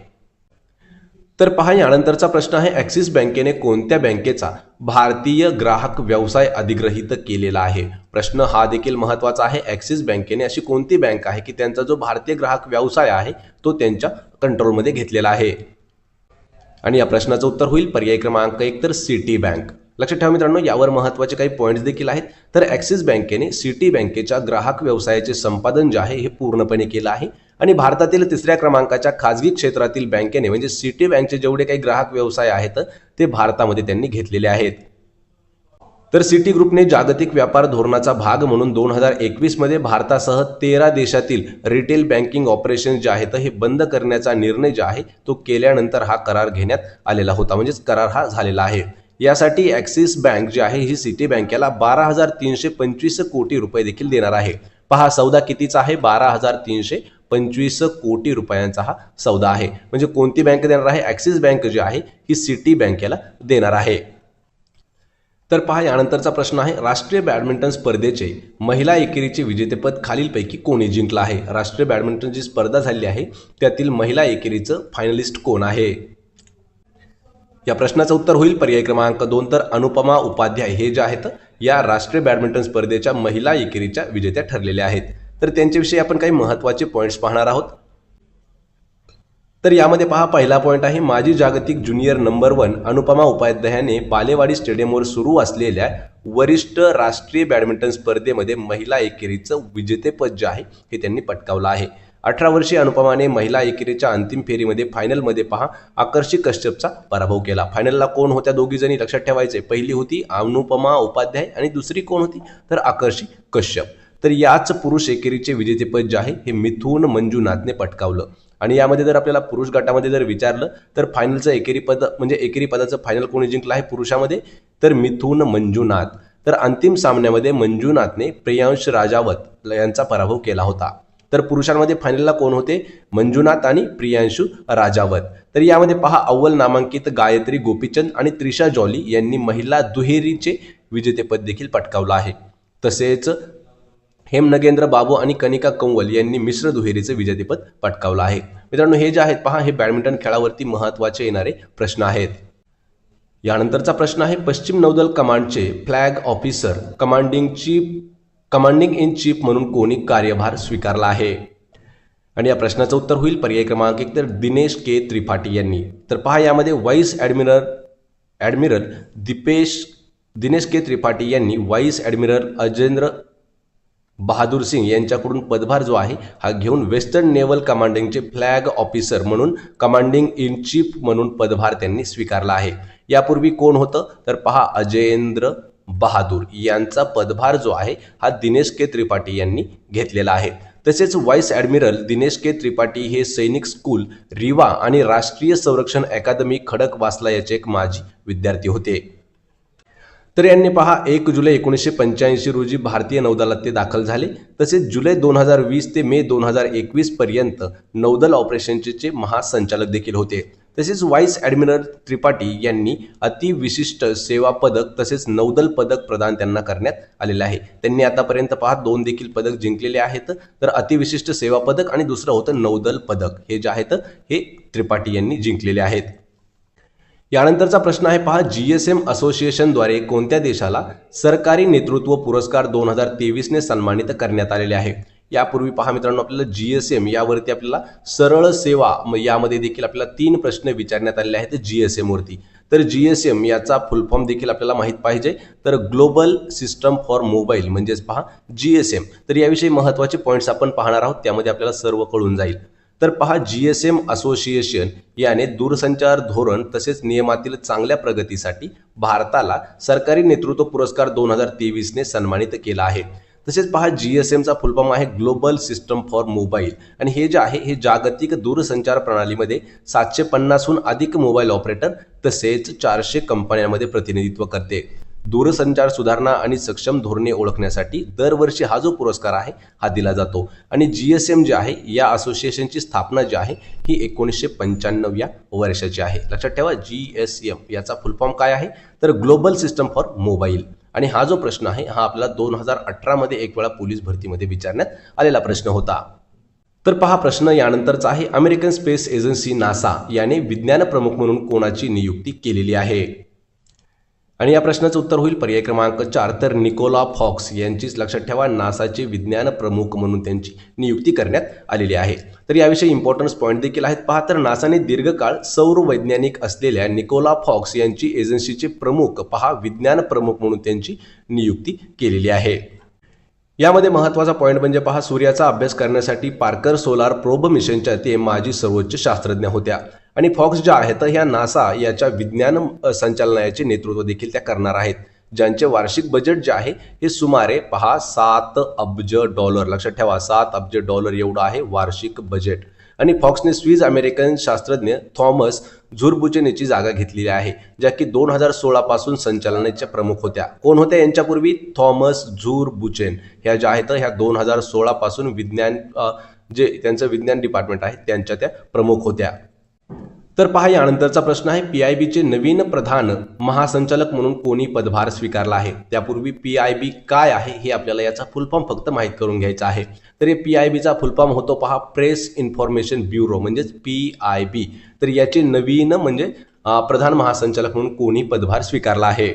तर पहा यानंतरचा प्रश्न आहे ॲक्सिस बँकेने कोणत्या बँकेचा भारतीय ग्राहक व्यवसाय अधिग्रहित केलेला आहे? प्रश्न हा देखील महत्त्वाचा आहे. ॲक्सिस बँकेने अशी कोणती बँक आहे की त्यांचा जो भारतीय ग्राहक व्यवसाय आहे तो त्यांच्या कंट्रोलमध्ये घेतलेला आहे? आणि या प्रश्नाचं उत्तर होईल पर्याय क्रमांक 1. तर सिटी बँक. लक्षात ठेवा मित्रांनो यावर महत्त्वाचे काही पॉईंट्स देखील आहेत. तर ॲक्सिस बँकेने सिटी बँकेच्या ग्राहक व्यवसायाचे संपादन जे आहे हे पूर्णपणे केलं आहे आणि भारतातील 3ऱ्या क्रमांकाच्या खाजगी क्षेत्रातील बँकेने म्हणजे सिटी बँकचे जेवढे काही ग्राहक व्यवसाय आहेत ते भारतामध्ये त्यांनी घेतलेले आहेत. तर सिटी ग्रुपने जागतिक व्यापार धोरणाचा भाग म्हणून 2021 मध्ये भारतासह 13 देशातील रिटेल बँकिंग ऑपरेशन जे आहेत हे बंद करण्याचा निर्णय जे आहे तो केल्यानंतर हा करार घेण्यात आलेला होता म्हणजेच करार हा झालेला आहे. यासाठी ॲक्सिस बँक जी आहे ही सिटी बँकेला 12,325 कोटी रुपये देखील देणार आहे. पहा सौदा कितीचा आहे? 12,325 कोटी रुपयांचा हा सौदा आहे. म्हणजे कोणती बँक देणार आहे? ॲक्सिस बँक जी आहे ही सिटी बँकेला देणार आहे. तर पहा यानंतरचा प्रश्न आहे राष्ट्रीय बॅडमिंटन स्पर्धेचे महिला एकेरीचे विजेतेपद खालीलपैकी कोणी जिंकलं आहे? राष्ट्रीय बॅडमिंटन जी स्पर्धा झाली आहे त्यातील महिला एकेरीचं फायनलिस्ट कोण आहे? या प्रश्नाचं उत्तर होईल पर्याय क्रमांक 2. तर अनुपमा उपाध्याय हे जे आहेत या राष्ट्रीय बॅडमिंटन स्पर्धेच्या महिला एकेरीच्या विजेत्या ठरलेल्या आहेत. तर त्यांच्याविषयी आपण काही महत्त्वाचे पॉईंट्स पाहणार आहोत. तर यामध्ये पहा पहिला पॉईंट आहे माजी जागतिक ज्युनियर नंबर 1 अनुपमा उपाध्यायाने बालेवाडी स्टेडियमवर सुरू असलेल्या वरिष्ठ राष्ट्रीय बॅडमिंटन स्पर्धेमध्ये महिला एकेरीचं विजेतेपद जे आहे हे त्यांनी पटकावलं आहे. 18 वर्षीय अनुपमाने महिला एकेरीच्या अंतिम फेरीमध्ये फायनलमध्ये पहा आकर्षी कश्यपचा पराभव केला. फायनलला कोण होत्या? दोघी जणी लक्षात ठेवायचे. पहिली होती अनुपमा उपाध्याय आणि दुसरी कोण होती? तर आकर्षी कश्यप. तर याच पुरुष एकेरीचे विजेतेपद जे आहे हे मिथुन मंजुनाथने पटकावलं. आणि यामध्ये जर आपल्याला पुरुष गटामध्ये जर विचारलं तर फायनलचं एकेरी पद म्हणजे एकेरी पदाचं फायनल कोणी जिंकलं आहे पुरुषामध्ये? तर मिथुन मंजुनाथ. तर अंतिम सामन्यामध्ये मंजुनाथने प्रियांश राजावत यांचा पराभव केला होता. तर पुरुषांमध्ये फायनलला कोण होते? मंजुनाथ आणि प्रियांशु राजावत. तर यामध्ये पहा अव्वल नामांकित गायत्री गोपीचंद आणि त्रिशा जॉली यांनी महिला दुहेरीचे विजेतेपद देखील पटकावलं आहे. तसेच हेमनगेंद्र बाबू आणि कनिका कंवल यांनी मिश्र दुहेरीचे विजेतेपद पटकावलं आहे. मित्रांनो, हे जे आहेत पहा हे बॅडमिंटन खेळावरती महत्त्वाचे येणारे प्रश्न आहेत. यानंतरचा प्रश्न आहे पश्चिम नौदल कमांडचे flag officer commanding in chief म्हणून कोणी कार्यभार स्वीकारला आहे? आणि या प्रश्नाचं उत्तर होईल पर्याय क्रमांक 1 तर दिनेश के त्रिपाठी यांनी. तर पहा यामध्ये व्हाईस ॲडमिरल दिनेश के त्रिपाठी यांनी व्हाईस ॲडमिरल अजेंद्र बहादूर सिंग यांच्याकडून पदभार जो आहे हा घेऊन वेस्टर्न नेव्हल कमांडिंगचे फ्लॅग ऑफिसर म्हणून कमांडिंग इन चीफ म्हणून पदभार त्यांनी स्वीकारला आहे. यापूर्वी कोण होतं? तर पहा अजेंद्र बहादूर यांचा पदभार जो आहे हा दिनेश के त्रिपाठी यांनी घेतलेला आहे. तसेच व्हाईस ॲडमिरल दिनेश के त्रिपाठी हे सैनिक स्कूल रिवा आणि राष्ट्रीय संरक्षण अकादमी खडकवासला याचे एक माजी विद्यार्थी होते. तर यांनी पहा 1 जुलै 1985 रोजी भारतीय नौदलात ते दाखल झाले. तसेच जुलै 2020 ते मे 2021 पर्यंत नौदल ऑपरेशनचे महासंचालक देखील होते. तसेच व्हाईस ॲडमिरल त्रिपाठी यांनी अतिविशिष्ट सेवा पदक तसेच नौदल पदक प्रदान त्यांना करण्यात आलेले आहे. त्यांनी आतापर्यंत पहा 2 देखील पदक जिंकलेले आहेत. तर अतिविशिष्ट सेवा पदक आणि दुसरं होतं नौदल पदक, हे जे आहेत हे त्रिपाठी यांनी जिंकलेले आहेत. यानंतरचा प्रश्न आहे पहा GSM असोसिएशनद्वारे कोणत्या देशाला सरकारी नेतृत्व पुरस्कार 2023 ने सन्मानित करण्यात आलेले आहे? यापूर्वी पहा मित्रांनो आपल्याला GSM यावरती आपल्याला सरळ सेवा यामध्ये देखील आपल्याला 3 प्रश्न विचारण्यात आलेले आहेत GSM वरती. तर GSM याचा फुल फॉर्म देखील आपल्याला माहित पाहिजे. तर ग्लोबल सिस्टम फॉर मोबाईल म्हणजेच पहा GSM. तर याविषयी महत्त्वाचे पॉईंट्स आपण पाहणार आहोत, त्यामध्ये आपल्याला सर्व कळून जाईल. तर पहा GSM असोसिएशन याने दूरसंचार धोरण तसेच नियमातील चांगल्या प्रगतीसाठी भारताला सरकारी नेतृत्व पुरस्कार 2023 ने सन्मानित केला आहे. तसेच पहा GSMचा फुल फॉर्म आहे ग्लोबल सिस्टम फॉर मोबाईल आणि हे जे आहे हे जागतिक दूरसंचार प्रणालीमध्ये 750हून अधिक मोबाईल ऑपरेटर तसेच 400 कंपन्यांमध्ये प्रतिनिधित्व करते. दूरसंचार सुधारणा आणि सक्षम धोरणे ओळखण्यासाठी दरवर्षी हा जो पुरस्कार आहे हा दिला जातो. आणि GSM जे आहे या असोसिएशनची स्थापना जी आहे ही 1995 या वर्षाची आहे. लक्षात ठेवा GSM याचा फुल फॉर्म काय आहे? तर ग्लोबल सिस्टम फॉर मोबाईल. आणि हा जो प्रश्न आहे हा आपला 2018 मध्ये एक वेळा पोलीस भरतीमध्ये विचारण्यात आलेला प्रश्न होता. तर पहा प्रश्न यानंतरचा आहे अमेरिकन स्पेस एजन्सी नासा याने विज्ञान प्रमुख म्हणून कोणाची नियुक्ती केलेली आहे? आणि या प्रश्नाचं उत्तर होईल पर्याय क्रमांक 4 तर निकोला फॉक्स यांचीच लक्षात ठेवा नासाचे विज्ञान प्रमुख म्हणून त्यांची नियुक्ती करण्यात आलेली आहे. तर याविषयी इम्पॉर्टन्स पॉईंट देखील आहेत पहा. तर नासाने दीर्घकाळ सौर वैज्ञानिक असलेल्या निकोला फॉक्स यांची एजन्सीचे प्रमुख पहा विज्ञान प्रमुख म्हणून त्यांची नियुक्ती केलेली आहे. यामध्ये महत्त्वाचा पॉईंट म्हणजे पहा सूर्याचा अभ्यास करण्यासाठी पार्कर सोलार प्रोब मिशनच्या ते माजी सर्वोच्च शास्त्रज्ञ होत्या. आणि फॉक्स ज्या आहेत ह्या नासा याच्या विज्ञान संचालनाचे नेतृत्व देखील त्या करणार आहेत, ज्यांचे वार्षिक बजेट जे आहे हे सुमारे पहा $7 अब्ज. लक्षात ठेवा $7 अब्ज एवढं आहे वार्षिक बजेट. आणि फॉक्सने स्विस अमेरिकन शास्त्रज्ञ थॉमस झुरबुचेन याची जागा घेतलेली आहे, ज्या की 2016 पासून संचालनाच्या प्रमुख होत्या. कोण होत्या यांच्यापूर्वी? थॉमस झुरबुचेन ह्या ज्या आहेत ह्या 2016 पासून विज्ञान जे त्यांचं विज्ञान डिपार्टमेंट आहे त्यांच्या त्या प्रमुख होत्या. तर पहा यानंतरचा प्रश्न आहे PIBचे नवीन प्रधान महासंचालक म्हणून कोणी पदभार स्वीकारला आहे? त्यापूर्वी PIB काय आहे हे आपल्याला याचा फुल फॉर्म फक्त माहीत करून घ्यायचा आहे. तर हे PIBचा फुल फॉर्म होतो पहा प्रेस इन्फॉर्मेशन ब्युरो म्हणजेच PIB. तर याचे नवीन म्हणजे प्रधान महासंचालक म्हणून कोणी पदभार स्वीकारला आहे?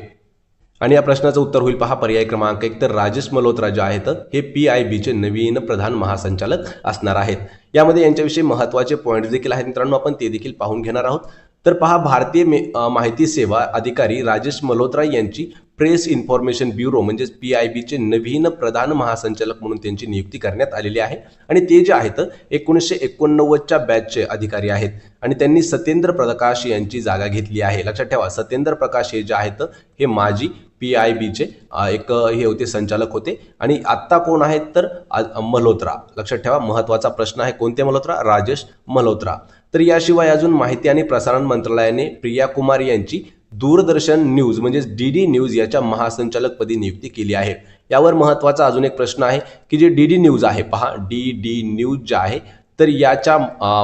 आणि या प्रश्नाचं उत्तर होईल पहा पर्याय क्रमांक 1 तर राजेश मल्होत्रा जे आहेत हे PIBचे नवीन प्रधान महासंचालक असणार आहेत. यामध्ये यांच्याविषयी महत्त्वाचे पॉईंट्स देखील आहेत मित्रांनो, आपण ते देखील पाहून घेणार आहोत. तर पहा भारतीय माहिती सेवा अधिकारी राजेश मल्होत्रा यांची प्रेस इन्फॉर्मेशन ब्युरो म्हणजेच PIBचे नवीन प्रधान महासंचालक म्हणून त्यांची नियुक्ती करण्यात आलेली आहे. आणि ते जे आहेत 1989च्या बॅचचे अधिकारी आहेत आणि त्यांनी सत्येंद्र प्रकाश यांची जागा घेतली आहे. लक्षात ठेवा सत्येंद्र प्रकाश हे जे आहेत हे माजी PIBचे एक हे होते संचालक होते. आणि आत्ता कोण आहेत तर मल्होत्रा. लक्षात ठेवा महत्त्वाचा प्रश्न आहे कोणते मल्होत्रा? राजेश मल्होत्रा. तर याशिवाय अजून माहिती आणि प्रसारण मंत्रालयाने प्रिया कुमार यांची दूरदर्शन न्यूज म्हणजेच डी न्यूज याच्या महासंचालकपदी नियुक्ती केली आहे। यावर महत्त्वाचा अजून एक प्रश्न आहे की जे डी न्यूज आहे, पहा डी न्यूज जे आहे तर याच्या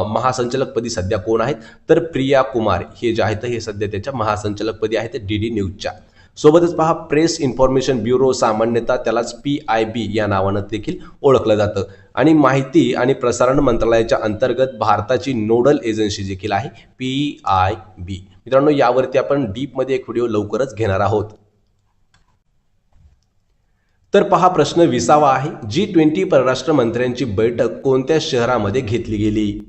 महासंचालकपदी सध्या कोण आहेत तर प्रिया कुमार हे जे आहेत हे सध्या त्याच्या महासंचालकपदी आहेत डी न्यूजच्या। सोबतच पहा प्रेस इन्फॉर्मेशन ब्युरो, सामान्यतः त्यालाच PIB या नावाने देखील ओळखलं जातं आणि माहिती आणि प्रसारण मंत्रालयाच्या अंतर्गत भारताची नोडल एजन्सी देखील आहे PIB। मित्रांनो, यावरती आपण डीप मध्ये एक व्हिडिओ लवकरच घेणार आहोत। तर पहा प्रश्न 20वा आहे, G20 परराष्ट्र मंत्र्यांची बैठक कोणत्या शहरामध्ये घेतली गेली?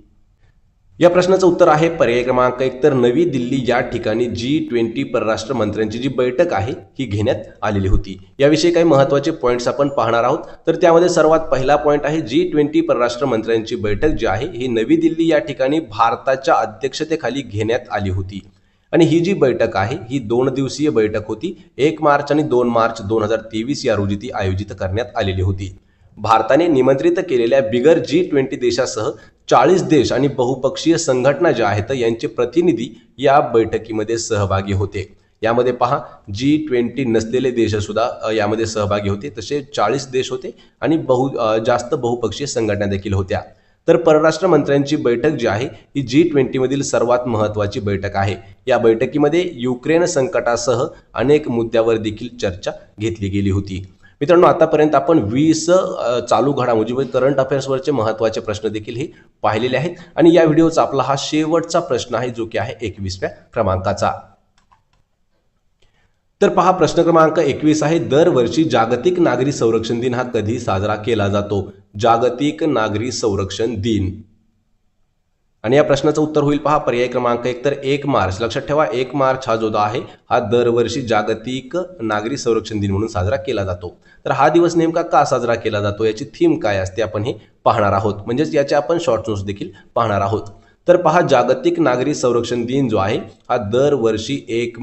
या प्रश्नाचं उत्तर आहे पर्याय क्रमांक 1 तर नवी दिल्ली या ठिकाणी G20 परराष्ट्र मंत्र्यांची जी बैठक आहे ही घेण्यात आलेली होती। याविषयी काही महत्त्वाचे पॉइंट्स आपण पाहणार आहोत। तर त्यामध्ये सर्वात पहिला पॉइंट आहे G20 परराष्ट्र मंत्र्यांची बैठक जी आहे ही नवी दिल्ली या ठिकाणी भारताच्या अध्यक्षतेखाली घेण्यात आली होती आणि ही जी बैठक आहे ही 2 दिवसीय बैठक होती। 1 मार्च आणि 2 मार्च 2023 या रोजी ती आयोजित करण्यात आलेली होती। भारताने निमंत्रित केलेल्या बिगर G20 देशासह 40 देश आणि बहुपक्षीय संघटना ज्या आहेत यांचे प्रतिनिधी या बैठकीमध्ये सहभागी होते। यामध्ये पहा G20 नसलेले देश सुद्धा यामध्ये सहभागी होते, तसे 40 देश होते आणि जास्त बहुपक्षीय संघटना देखील होत्या। तर परराष्ट्र मंत्र्यांची बैठक जी आहे ही G20 मधील सर्वात महत्त्वाची बैठक आहे। या बैठकीमध्ये युक्रेन संकटासह अनेक मुद्द्यावर देखील चर्चा घेतली गेली होती। मित्रांनो, आतापर्यंत आपण 20 चालू घडामोडी व करंट अफेअर्सवरचे महत्त्वाचे प्रश्न देखील हे पाहिलेले आहेत आणि या व्हिडिओचा आपला हा शेवटचा प्रश्न आहे जो की आहे 21व्या क्रमांकाचा। तर पहा प्रश्न क्रमांक 21 आहे, दरवर्षी जागतिक नागरी संरक्षण दिन हा कधी साजरा केला जातो? जागतिक नागरी संरक्षण दिन। आणि या प्रश्नाचं उत्तर होईल पहा पर्याय क्रमांक 1 तर 1 मार्च। लक्षात ठेवा 1 मार्च हा जो आहे हा दरवर्षी जागतिक नागरी संरक्षण दिन म्हणून साजरा केला जातो। तर हा दिवस नेमका का साजरा केला जातो, याची थीम काय असते आपण हे पाहणार आहोत, म्हणजेच याचे आपण शॉर्ट नोट्स देखील पाहणार आहोत। तर पहा जागतिक नागरी संरक्षण दिन जो आहे हा दरवर्षी 1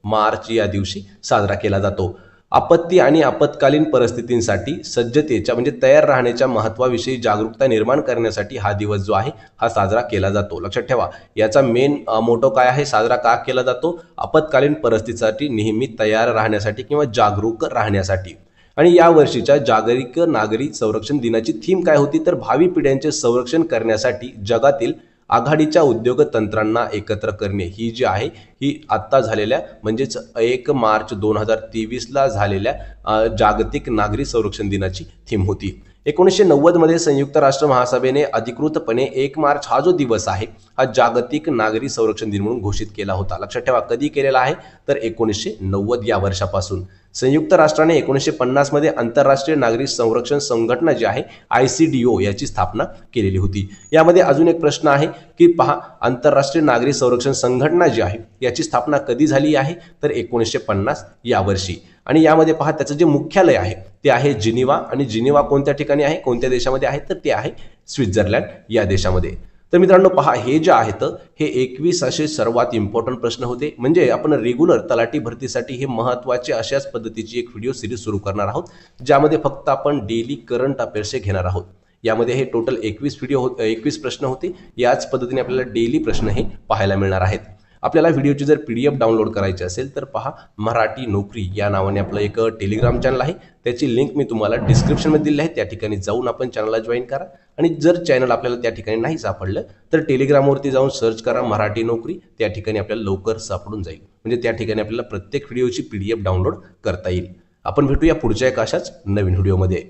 मार्च या दिवशी साजरा केला जातो। आपत्ती आणि आपत्कालीन परिस्थितींसाठी सज्जतेच्या म्हणजे तयार राहण्याच्या महत्त्वाविषयी जागरूकता निर्माण करण्यासाठी हा दिवस जो आहे हा साजरा केला जातो। लक्षात ठेवा याचा मेन मोटो काय आहे, साजरा का केला जातो? आपत्कालीन परिस्थितीसाठी नेहमी तयार राहण्यासाठी किंवा जागरूक राहण्यासाठी। आणि या वर्षीच्या जागतिक नागरी संरक्षण दिनाची थीम काय होती तर भावी पिढ्यांचे संरक्षण करण्यासाठी जगातील आघाडीच्या उद्योग तंत्रांना एकत्र करणे। ही जी आहे ही आत्ता झालेल्या म्हणजेच 1 मार्च 2023 ला झालेल्या जागतिक नागरी संरक्षण दिनाची थीम होती। 1990 मध्ये संयुक्त राष्ट्र महासभेने अधिकृतपणे 1 मार्च हा जो दिवस आहे हा जागतिक नागरी संरक्षण दिन म्हणून घोषित केला होता। लक्षात ठेवा कधी केलेला आहे तर 1990 या वर्षापासून। संयुक्त राष्ट्राने 1950 मध्ये आंतरराष्ट्रीय नागरी संरक्षण संघटना जी आहे ICDO याची स्थापना केलेली होती। यामध्ये अजून एक प्रश्न आहे की पहा आंतरराष्ट्रीय नागरी संरक्षण संघटना जी आहे याची स्थापना कधी झाली आहे तर 1950 या वर्षी। आणि यामध्ये पहा त्याचं जे मुख्यालय आहे ते आहे जिनिव्हा आणि जिनिव्हा कोणत्या ठिकाणी आहे, कोणत्या देशामध्ये आहे तर ते आहे स्वित्झर्लंड या देशामध्ये। तर मित्रांनो पहा हे जे आहेत हे 21 असे सर्वात इम्पॉर्टंट प्रश्न होते, म्हणजे आपण रेग्युलर तलाठी भरतीसाठी हे महत्त्वाचे अशाच पद्धतीची एक व्हिडिओ सिरीज सुरू करणार आहोत ज्यामध्ये फक्त आपण डेली करंट अफेअर्स घेणार आहोत। यामध्ये हे टोटल 21 प्रश्न होते। याच पद्धतीने आपल्याला डेली प्रश्न हे पाहायला मिळणार आहेत। आपल्याला व्हिडिओची जर PDF डाउनलोड करायची असेल तर पहा मराठी नोकरी या नावाने आपलं एक टेलिग्राम चॅनल आहे, त्याची लिंक मी तुम्हाला डिस्क्रिप्शनमध्ये दिली आहे। त्या ठिकाणी जाऊन आपण चॅनलला जॉईन करा आणि जर चॅनल आपल्याला त्या ठिकाणी नाही सापडलं तर टेलिग्रामवरती जाऊन सर्च करा मराठी नोकरी, त्या ठिकाणी आपल्याला लवकर सापडून जाईल, म्हणजे त्या ठिकाणी आपल्याला प्रत्येक व्हिडिओची PDF डाउनलोड करता येईल। आपण भेटूया पुढच्या एका अशाच नवीन व्हिडिओमध्ये।